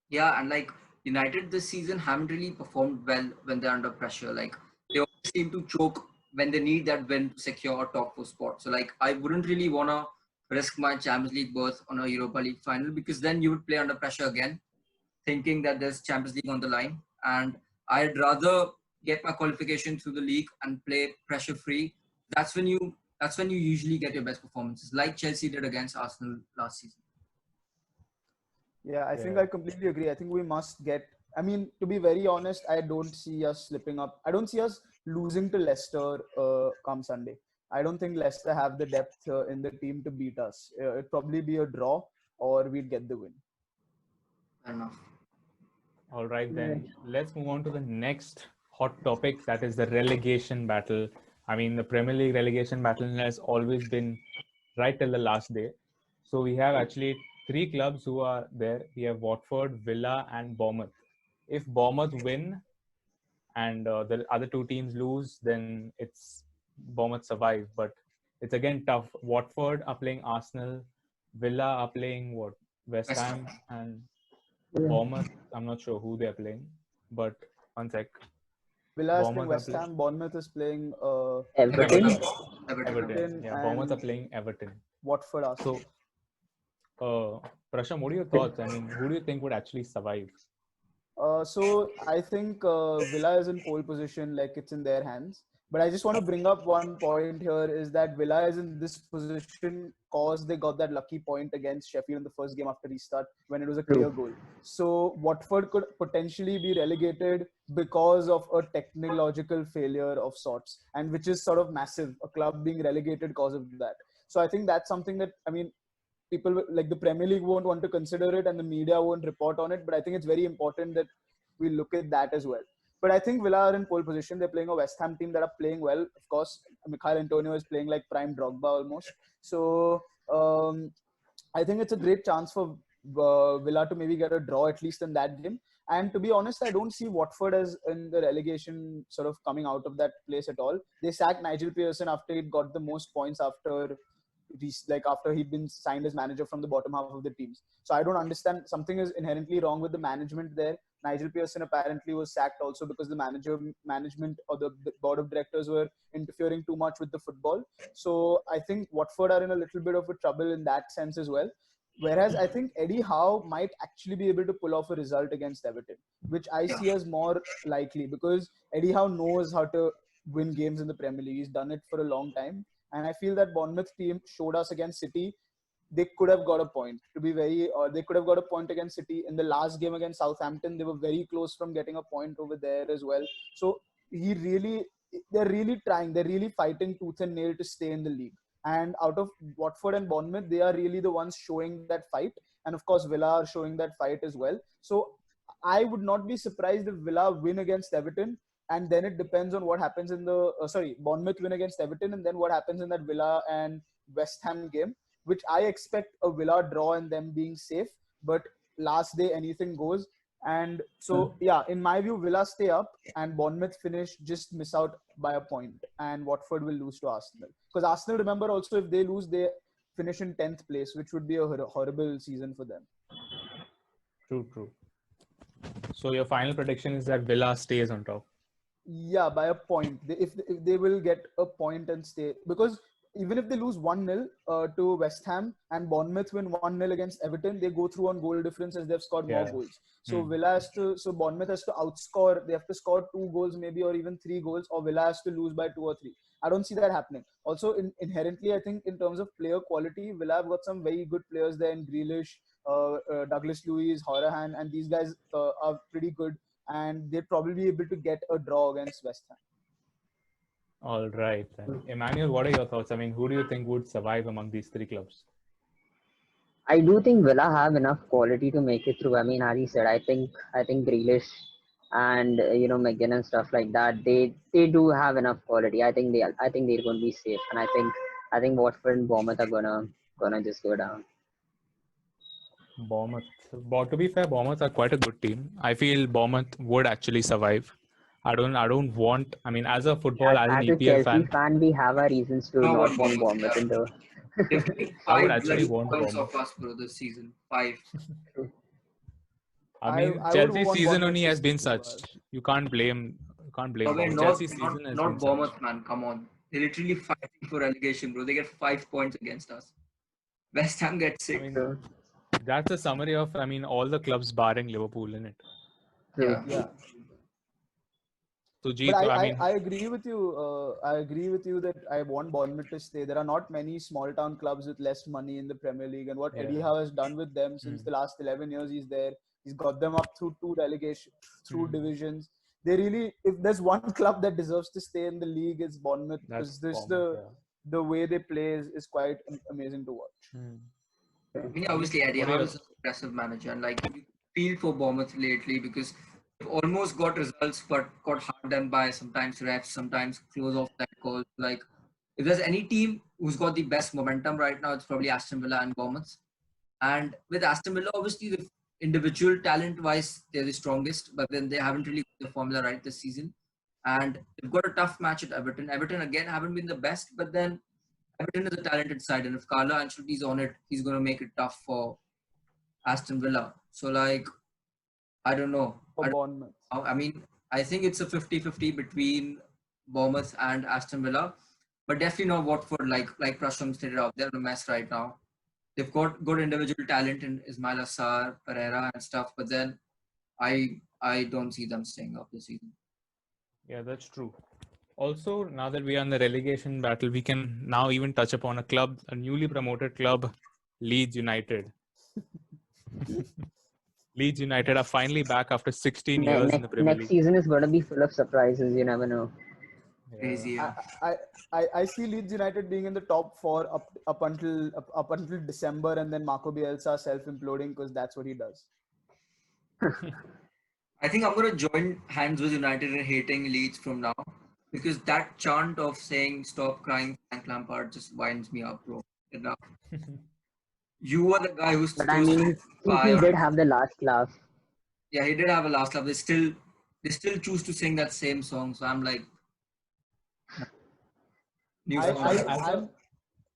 [SPEAKER 3] Yeah, and like United this season haven't really performed well when they're under pressure. Like they always seem to choke when they need that win to secure a top 4 spot. So like I wouldn't really wanna risk my Champions League berth on a Europa League final because then you would play under pressure again, thinking that there's Champions League on the line. And I'd rather get my qualification through the league and play pressure free. That's when you usually get your best performances, like Chelsea did against Arsenal last season.
[SPEAKER 4] Yeah, I think
[SPEAKER 1] Yeah.
[SPEAKER 4] I completely agree. I think we must get. I mean, to be very honest, I don't see us slipping up. I don't see us losing to Leicester come Sunday. I don't think Leicester have the depth in the team to beat us. It'd probably be a draw or we'd get the win.
[SPEAKER 3] Fair enough.
[SPEAKER 1] All right,
[SPEAKER 2] Right.
[SPEAKER 1] then let's move on to the next hot topic, that is the relegation battle. I mean, the Premier League relegation battle has always been right till the last day. So we have actually 3 clubs who are there. We have Watford, Villa, and Bournemouth. If Bournemouth win and the other 2 teams lose, then it's Bournemouth survive. But it's again tough. Watford are playing Arsenal, Villa are playing what, West
[SPEAKER 3] West Ham.
[SPEAKER 1] Ham, and
[SPEAKER 2] Yeah.
[SPEAKER 1] Bournemouth, I'm not sure who they're playing, but one sec.
[SPEAKER 4] Villa is playing
[SPEAKER 1] Bournemouth are
[SPEAKER 4] West
[SPEAKER 1] playing
[SPEAKER 4] Ham. Bournemouth is playing
[SPEAKER 2] Everton.
[SPEAKER 3] Everton.
[SPEAKER 1] Everton.
[SPEAKER 3] Everton.
[SPEAKER 1] Everton.
[SPEAKER 4] Everton,
[SPEAKER 1] Yeah, Bournemouth are
[SPEAKER 4] and
[SPEAKER 1] playing Everton.
[SPEAKER 4] Watford,
[SPEAKER 1] So,
[SPEAKER 4] Arsenal.
[SPEAKER 1] Prasham, what are your thoughts? I mean, who do you think would actually survive?
[SPEAKER 4] So I think Villa is in pole position, like it's in their hands. But I just want to bring up one point here is that Villa is in this position because they got that lucky point against Sheffield in the first game after restart when it was a clear
[SPEAKER 2] True.
[SPEAKER 4] goal. So Watford could potentially be relegated because of a technological failure of sorts, and which is sort of massive. A club being relegated because of that. So I think that's something that, I mean, people like the Premier League won't want to consider it and the media won't report on it. But I think it's very important that we look at that as well. But I think Villa are in pole position. They're playing a West Ham team that are playing well. Of course, Mikhail Antonio is playing like prime Drogba almost. So I think it's a great chance for Villa to maybe get a draw at least in that game. And to be honest, I don't see Watford as in the relegation sort of coming out of that place at all. They sacked Nigel Pearson after he got the most points after he'd been signed as manager from the bottom half of the teams. So I don't understand. Something is inherently wrong with the management there. Nigel Pearson apparently was sacked also because the management or the board of directors were interfering too much with the football. So I think Watford are in a little bit of a trouble in that sense as well. Whereas I think Eddie Howe might actually be able to pull off a result against Everton, which I
[SPEAKER 3] Yeah.
[SPEAKER 4] see as more likely because Eddie Howe knows how to win games in the Premier League. He's done it for a long time. And I feel that Bournemouth team showed us against City they could have got a point. They could have got a point against City in the last game against Southampton. They were very close from getting a point over there as well. So they're really trying. They're really fighting tooth and nail to stay in the league. And out of Watford and Bournemouth, they are really the ones showing that fight. And of course, Villa are showing that fight as well. So I would not be surprised if Villa win against Everton. And then it depends on what happens in Bournemouth win against Everton, and then what happens in that Villa and West Ham game, which I expect a Villa draw and them being safe. But last day, anything goes. And so, yeah, in my view, Villa stay up and Bournemouth finish just miss out by a point, and Watford will lose to Arsenal. Because Arsenal, remember, also if they lose, they finish in 10th place, which would be a horrible season for them.
[SPEAKER 1] True. So your final prediction is that Villa stays on top.
[SPEAKER 4] Yeah, by a point. If they will get a point and stay, because even if they lose 1-0 to West Ham and Bournemouth win 1-0 against Everton, they go through on goal difference as they've scored more goals. So Bournemouth has to outscore. They have to score 2 goals maybe, or even 3 goals, or Villa has to lose by 2 or 3. I don't see that happening. Also, inherently, I think in terms of player quality, Villa have got some very good players there in Grealish, Douglas Luiz, Horahan, and these guys are pretty good. And they'd probably be able to get a draw against West Ham.
[SPEAKER 1] All right. Then. Emmanuel, what are your thoughts? I mean, who do you think would survive among these 3 clubs?
[SPEAKER 2] I do think Villa have enough quality to make it through. I mean, as he said, I think Grealish and McGinn and stuff like that. They do have enough quality. I think they're going to be safe, and I think Watford and Bournemouth are gonna just go down.
[SPEAKER 1] Bournemouth. To be fair, Bournemouth are quite a good team. I feel Bournemouth would actually survive. I don't want. I mean, as a football, as an
[SPEAKER 2] As a
[SPEAKER 1] EPL
[SPEAKER 2] Chelsea
[SPEAKER 1] fan,
[SPEAKER 2] fan, we have our reasons to
[SPEAKER 3] No,
[SPEAKER 2] not
[SPEAKER 3] what
[SPEAKER 2] bring
[SPEAKER 3] Bournemouth?
[SPEAKER 2] Bournemouth into.
[SPEAKER 3] They've taken
[SPEAKER 1] I would
[SPEAKER 3] 5
[SPEAKER 1] actually
[SPEAKER 3] bloody
[SPEAKER 1] want
[SPEAKER 3] points
[SPEAKER 1] Bournemouth.
[SPEAKER 3] off us, bro, this season. 5.
[SPEAKER 1] I mean,
[SPEAKER 4] I would
[SPEAKER 1] Chelsea's
[SPEAKER 4] want
[SPEAKER 1] season
[SPEAKER 4] Bournemouth
[SPEAKER 1] only
[SPEAKER 4] to
[SPEAKER 1] has been
[SPEAKER 4] stay,
[SPEAKER 1] such. You can't blame.
[SPEAKER 3] I mean,
[SPEAKER 1] Bournemouth.
[SPEAKER 3] not
[SPEAKER 1] Chelsea's
[SPEAKER 3] not
[SPEAKER 1] season has been
[SPEAKER 3] not
[SPEAKER 1] such.
[SPEAKER 3] Bournemouth, man. Come on, they're literally fighting for relegation, bro. They get 5 points against us. West Ham gets
[SPEAKER 1] I
[SPEAKER 3] 6.
[SPEAKER 1] mean, that's a summary of. I mean, all the clubs barring Liverpool in it.
[SPEAKER 2] True.
[SPEAKER 4] Yeah.
[SPEAKER 1] So,
[SPEAKER 4] But
[SPEAKER 1] Jeet, I mean,
[SPEAKER 4] I agree with you. I agree with you that I want Bournemouth to stay. There are not many small town clubs with less money in the Premier League, and what Eddie
[SPEAKER 1] yeah.
[SPEAKER 4] Howe has done with them since the last 11 years he's there, he's got them up through 2 relegation, through divisions. They really, if there's one club that deserves to stay in the league, it's Bournemouth,
[SPEAKER 1] That's
[SPEAKER 4] because this
[SPEAKER 1] Bournemouth.
[SPEAKER 4] the way they play is quite amazing to watch.
[SPEAKER 3] I mean, obviously, Eddie
[SPEAKER 1] What are
[SPEAKER 3] Howe
[SPEAKER 1] your-
[SPEAKER 3] is an aggressive manager, and like you feel for Bournemouth lately because they've almost got results, but got hard done by sometimes refs, sometimes close off that calls. Like, if there's any team who's got the best momentum right now, it's probably Aston Villa and Bournemouth. And with Aston Villa, obviously, the individual talent-wise, they're the strongest, but then they haven't really got the formula right this season. And they've got a tough match at Everton. Everton again haven't been the best, but then Everton is a talented side, and if Carlo Ancelotti's on it, he's going to make it tough for Aston Villa. So, like, I don't know.
[SPEAKER 4] For Bournemouth.
[SPEAKER 3] I mean, I think it's a 50-50 between Bournemouth and Aston Villa, but definitely not Watford, like Prasham stated out. They're in a mess right now. They've got good individual talent in Ismail Assar, Pereira, and stuff, but then I don't see them staying up this season.
[SPEAKER 1] Yeah, that's true. Also, now that we are in the relegation battle, we can now even touch upon a club, a newly promoted club, Leeds United. Leeds United are finally back after 16 years in the Premier
[SPEAKER 2] Next
[SPEAKER 1] League.
[SPEAKER 2] season is going to be full of surprises. You never know.
[SPEAKER 3] Crazy,
[SPEAKER 1] Yeah.
[SPEAKER 3] yeah.
[SPEAKER 4] I see Leeds United being in the top four up until December, and then Marco Bielsa self imploding because that's what he does.
[SPEAKER 3] I think I'm gonna join hands with United in hating Leeds from now because that chant of saying "Stop crying, Frank Lampard" just winds me up, bro. Enough. You were the guy who's
[SPEAKER 2] But I
[SPEAKER 3] supposed to
[SPEAKER 2] mean, he
[SPEAKER 3] inspire.
[SPEAKER 2] did have the last laugh.
[SPEAKER 3] Yeah, he did have a last laugh. They still choose to sing that same song. So I'm like, new
[SPEAKER 4] I,
[SPEAKER 3] song.
[SPEAKER 4] I
[SPEAKER 1] As a,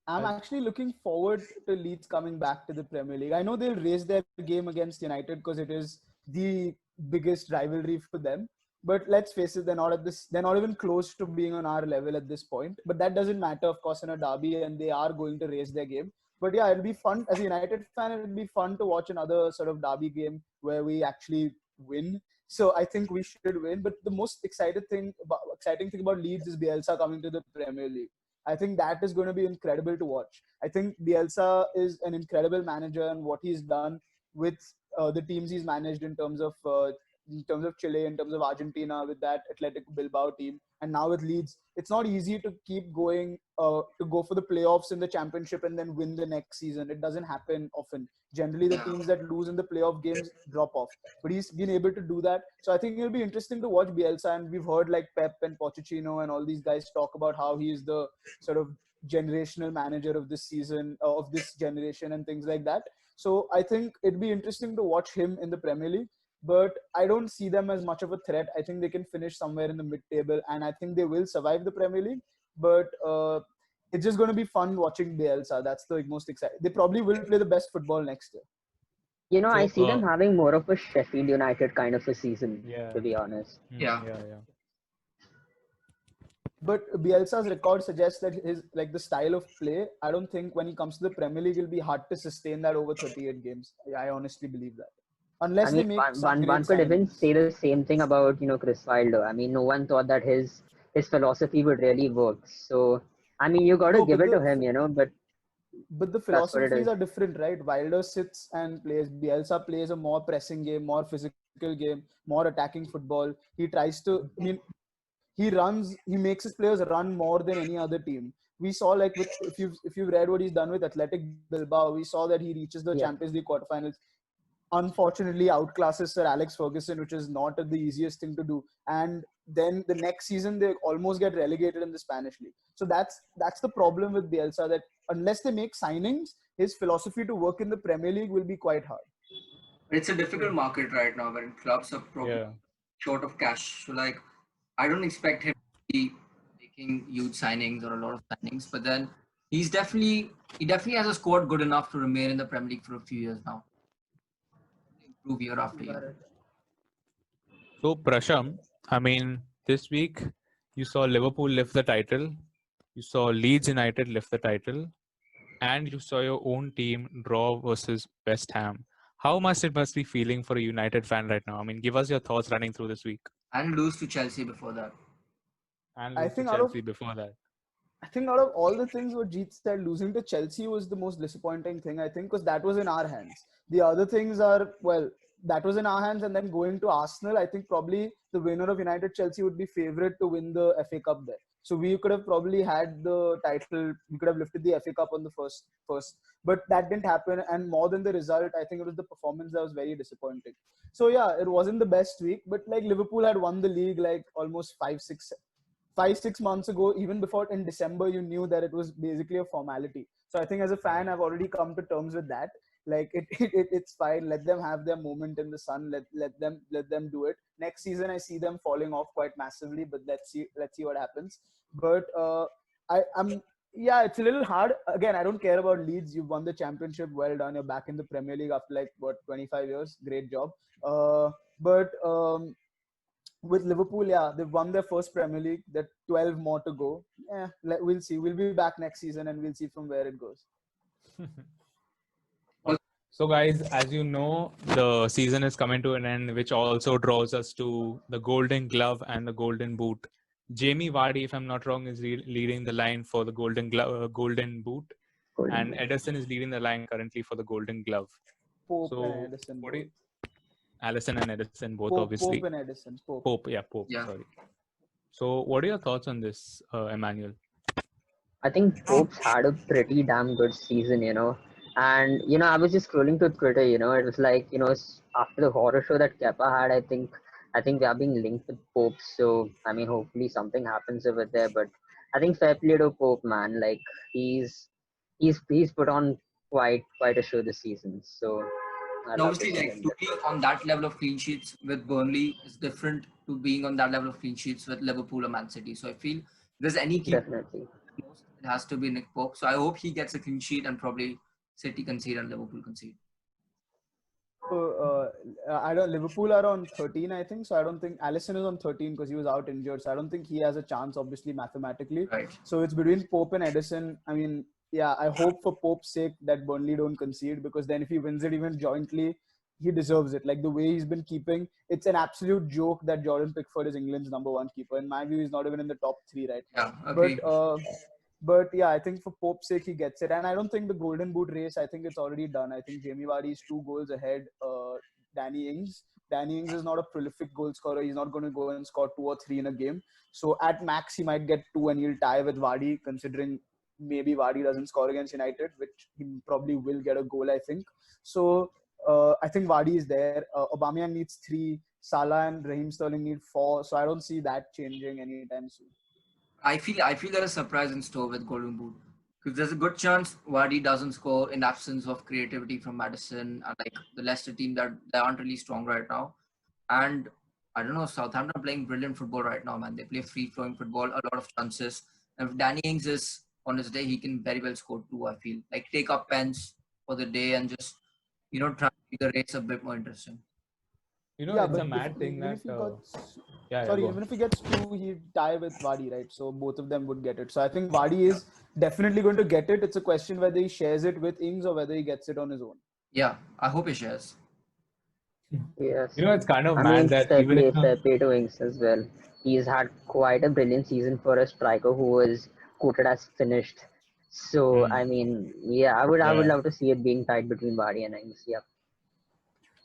[SPEAKER 4] I'm
[SPEAKER 1] as,
[SPEAKER 4] actually looking forward to Leeds coming back to the Premier League. I know they'll raise their game against United because it is the biggest rivalry for them. But let's face it, they're not even close to being on our level at this point. But that doesn't matter, of course, in a derby, and they are going to raise their game. But yeah, it'll be fun as a United fan. It'll be fun to watch another sort of derby game where we actually win. So I think we should win. But the most exciting thing about Leeds is Bielsa coming to the Premier League. I think that is going to be incredible to watch. I think Bielsa is an incredible manager, and what he's done with the teams he's managed in terms of Chile, in terms of Argentina, with that Athletic Bilbao team, and now with Leeds, it's not easy to keep going to go for the playoffs in the championship and then win the next season. It doesn't happen often. Generally, the
[SPEAKER 3] Yeah.
[SPEAKER 4] teams that lose in the playoff games drop off, but he's been able to do that. So I think it'll be interesting to watch Bielsa, and we've heard like Pep and Pochettino and all these guys talk about how he is the sort of generational manager of this season, of this generation, and things like that. So I think it'd be interesting to watch him in the Premier League, but I don't see them as much of a threat. I think they can finish somewhere in the mid-table, and I think they will survive the Premier League. But it's just going to be fun watching Bielsa. That's the most exciting. They probably will play the best football next year.
[SPEAKER 2] You know, I
[SPEAKER 1] so,
[SPEAKER 2] see them having more of a Sheffield United kind of a season,
[SPEAKER 1] yeah.
[SPEAKER 2] to be honest.
[SPEAKER 3] Yeah.
[SPEAKER 1] Yeah.
[SPEAKER 4] But Bielsa's record suggests that his like the style of play. I don't think when he comes to the Premier League, it'll be hard to sustain that over 38 games. I honestly believe that,
[SPEAKER 2] I
[SPEAKER 4] unless they
[SPEAKER 2] mean,
[SPEAKER 4] make some
[SPEAKER 2] one
[SPEAKER 4] great
[SPEAKER 2] could even
[SPEAKER 4] signings.
[SPEAKER 2] say the same thing about Chris Wilder. I mean, no one thought that his philosophy would really work. So, I mean, you got to
[SPEAKER 4] No,
[SPEAKER 2] give it to him, but
[SPEAKER 4] but the
[SPEAKER 2] that's what it
[SPEAKER 4] philosophies
[SPEAKER 2] is.
[SPEAKER 4] are different, right? Wilder sits and plays. Bielsa plays a more pressing game, more physical game, more attacking football. He tries to. I mean, he runs. He makes his players run more than any other team. We saw like with if you've read what he's done with Athletic Bilbao, we saw that he reaches the
[SPEAKER 2] Yeah.
[SPEAKER 4] Champions League quarterfinals. Unfortunately outclasses Sir Alex Ferguson, which is not the easiest thing to do. And then the next season they almost get relegated in the Spanish league. So that's the problem with Bielsa, that unless they make signings, his philosophy to work in the Premier League will be quite hard.
[SPEAKER 3] But it's a difficult market right now where clubs are probably
[SPEAKER 1] Yeah.
[SPEAKER 3] short of cash. So like, I don't expect him to be making huge signings or a lot of signings. But then he definitely has a squad good enough to remain in the Premier League for a few years now. Improve year after year.
[SPEAKER 1] So, Prasham, I mean, this week you saw Liverpool lift the title, you saw Leeds United lift the title, and you saw your own team draw versus West Ham. How much it must be feeling for a United fan right now? I mean, give us your thoughts running through this week
[SPEAKER 3] And lose to Chelsea before that.
[SPEAKER 1] and
[SPEAKER 4] I
[SPEAKER 1] lose to
[SPEAKER 4] think out of
[SPEAKER 1] Chelsea before that.
[SPEAKER 4] I think out of all the things what Jeet said, losing to Chelsea was the most disappointing thing, I think, because that was in our hands. The other things are, well, that was in our hands, and then going to Arsenal, I think probably the winner of United Chelsea would be favourite to win the FA Cup there. So we could have probably had the title, we could have lifted the FA Cup on the first. But that didn't happen, and more than the result, I think it was the performance that was very disappointing. So yeah, it wasn't the best week, but like Liverpool had won the league like almost 5-6 months ago. Even before in December, you knew that it was basically a formality. So I think as a fan, I've already come to terms with that. Like it's fine. Let them have their moment in the sun. Let them do it. Next season, I see them falling off quite massively, but let's see what happens. But I'm yeah, it's a little hard. Again, I don't care about Leeds. You've won the championship. Well done. You're back in the Premier League after like what 25 years. Great job. But with Liverpool, yeah, they've won their first Premier League. There 12 more to go. Yeah, we'll see. We'll be back next season, and we'll see from where it goes.
[SPEAKER 1] So, guys, as you know, the season is coming to an end, which also draws us to the Golden Glove and the Golden Boot. Jamie Vardy, if I'm not wrong, is leading the line for the golden boot, and Ederson is leading the line currently for the golden glove.
[SPEAKER 4] Pope
[SPEAKER 1] So,
[SPEAKER 4] and Edison.
[SPEAKER 1] what do you, Allison and Ederson both
[SPEAKER 4] Pope,
[SPEAKER 1] obviously.
[SPEAKER 4] Pope and Edison. Pope.
[SPEAKER 1] Pope.
[SPEAKER 3] Yeah.
[SPEAKER 1] Sorry. So, what are your thoughts on this, Emmanuel?
[SPEAKER 2] I think Pope's had a pretty damn good season, And I was just scrolling to Twitter, it was like, after the horror show that Kepa had, I think we are being linked with Pope. So I mean, hopefully something happens over there. But I think fair play to Pope, man. Like he's put on quite a show this season. So I
[SPEAKER 3] And
[SPEAKER 2] love to
[SPEAKER 3] obviously,
[SPEAKER 2] see
[SPEAKER 3] like
[SPEAKER 2] him
[SPEAKER 3] to
[SPEAKER 2] get
[SPEAKER 3] be
[SPEAKER 2] it.
[SPEAKER 3] on that level of clean sheets with Burnley is different to being on that level of clean sheets with Liverpool or Man City. So I feel if there's any keeper
[SPEAKER 2] Definitely.
[SPEAKER 3] most, it has to be Nick Pope. So I hope he gets a clean sheet and probably City concede and Liverpool concede.
[SPEAKER 4] So I don't. Liverpool are on 13, I think. So I don't think Allison is on 13 because he was out injured. So I don't think he has a chance, obviously mathematically.
[SPEAKER 3] Right.
[SPEAKER 4] So it's between Pope and Edison. I mean, yeah, I hope for Pope's sake that Burnley don't concede, because then if he wins it even jointly, he deserves it. Like the way he's been keeping, it's an absolute joke that Jordan Pickford is England's #1 keeper. In my view, he's not even in the top 3 right now.
[SPEAKER 3] Yeah, agree.
[SPEAKER 4] But yeah, I think for Pope's sake he gets it, and I don't think the Golden Boot race. I think it's already done. I think Jamie Vardy is 2 goals ahead. Danny Ings. Danny Ings is not a prolific goal scorer. He's not going to go and score 2 or 3 in a game. So at max he might get 2, and he'll tie with Vardy, considering maybe Vardy doesn't score against United, which he probably will get a goal, I think. So I think Vardy is there. Aubameyang needs 3. Salah and Raheem Sterling need 4. So I don't see that changing anytime soon.
[SPEAKER 3] I feel there is a surprise in store with Golden Boot because there's a good chance Vardy doesn't score in absence of creativity from Madison and like the Leicester team that they aren't really strong right now. And I don't know, Southampton are playing brilliant football right now, man. They play free flowing football, a lot of chances. And if Danny Ings is on his day, he can very well score 2. I feel like take up pens for the day and just try to make the race a bit more interesting.
[SPEAKER 1] It's a mad thing
[SPEAKER 4] even
[SPEAKER 1] that.
[SPEAKER 4] if he got,
[SPEAKER 1] Go
[SPEAKER 4] even if he gets 2, he'd tie with Vardy, right? So both of them would get it. So I think Vardy is definitely going to get it. It's a question whether he shares it with Ings or whether he gets it on his own.
[SPEAKER 3] Yeah, I hope he shares.
[SPEAKER 2] Yes.
[SPEAKER 1] It's kind of
[SPEAKER 2] I
[SPEAKER 1] mad
[SPEAKER 2] mean,
[SPEAKER 1] that even in
[SPEAKER 2] fair play to Ings as well. He's had quite a brilliant season for a striker who was quoted as finished. So I mean, yeah, I would love to see it being tied between Vardy and Ings. Yeah.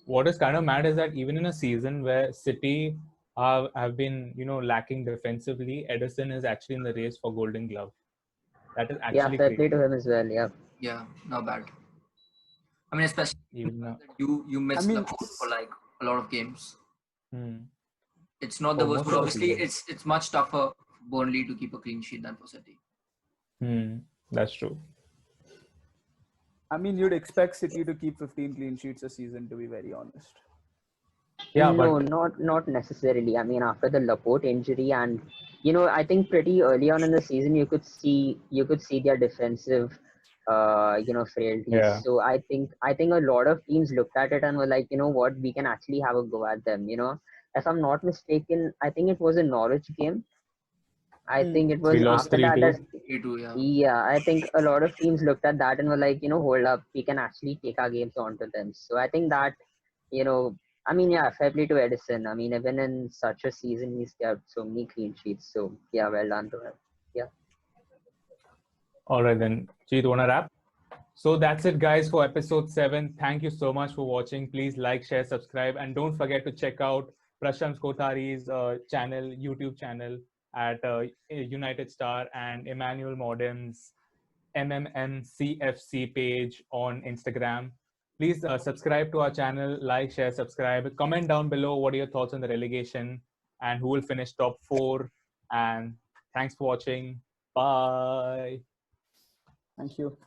[SPEAKER 1] what is kind of mad is that even in a season where City have been lacking defensively, Ederson is actually in the race for Golden Glove. That is
[SPEAKER 2] Yeah,
[SPEAKER 1] actually
[SPEAKER 2] fair
[SPEAKER 1] crazy.
[SPEAKER 2] play to him as well. Yeah.
[SPEAKER 3] Yeah, not bad. I mean, especially
[SPEAKER 1] Even now.
[SPEAKER 3] you missed the boat for like a lot of games. It's not the
[SPEAKER 1] For
[SPEAKER 3] worst,
[SPEAKER 1] most
[SPEAKER 3] but
[SPEAKER 1] of the
[SPEAKER 3] obviously
[SPEAKER 1] season.
[SPEAKER 3] it's much tougher for Burnley to keep a clean sheet than for City.
[SPEAKER 1] That's true.
[SPEAKER 4] I mean, you'd expect City to keep 15 clean sheets a season, to be very honest.
[SPEAKER 1] Yeah,
[SPEAKER 2] No,
[SPEAKER 1] but
[SPEAKER 2] not necessarily. I mean, after the Laporte injury, and I think pretty early on in the season, you could see their defensive, frailties.
[SPEAKER 1] yeah.
[SPEAKER 2] So I think a lot of teams looked at it and were like, you know what, we can actually have a go at them. If I'm not mistaken, I think it was a Norwich game. I think it
[SPEAKER 1] We
[SPEAKER 2] was
[SPEAKER 1] lost
[SPEAKER 2] after that
[SPEAKER 1] 3-2.
[SPEAKER 2] yeah, I think a lot of teams looked at that and were like, hold up, we can actually take our games onto them. So I think that, I mean, yeah, fair play to Edison. I mean, even in such a season, he's got so many clean sheets. So yeah, well done to him. Yeah.
[SPEAKER 1] All right then. Cheet, wanna wrap? So that's it, guys, for episode 7. Thank you so much for watching. Please like, share, subscribe, and don't forget to check out Prashant Kotari's YouTube channel at United Star, and Emmanuel Mordom's MMMCFC page on Instagram. Please subscribe to our channel, like, share, subscribe. Comment down below what are your thoughts on the relegation and who will finish top 4. And thanks for watching. Bye.
[SPEAKER 4] Thank you.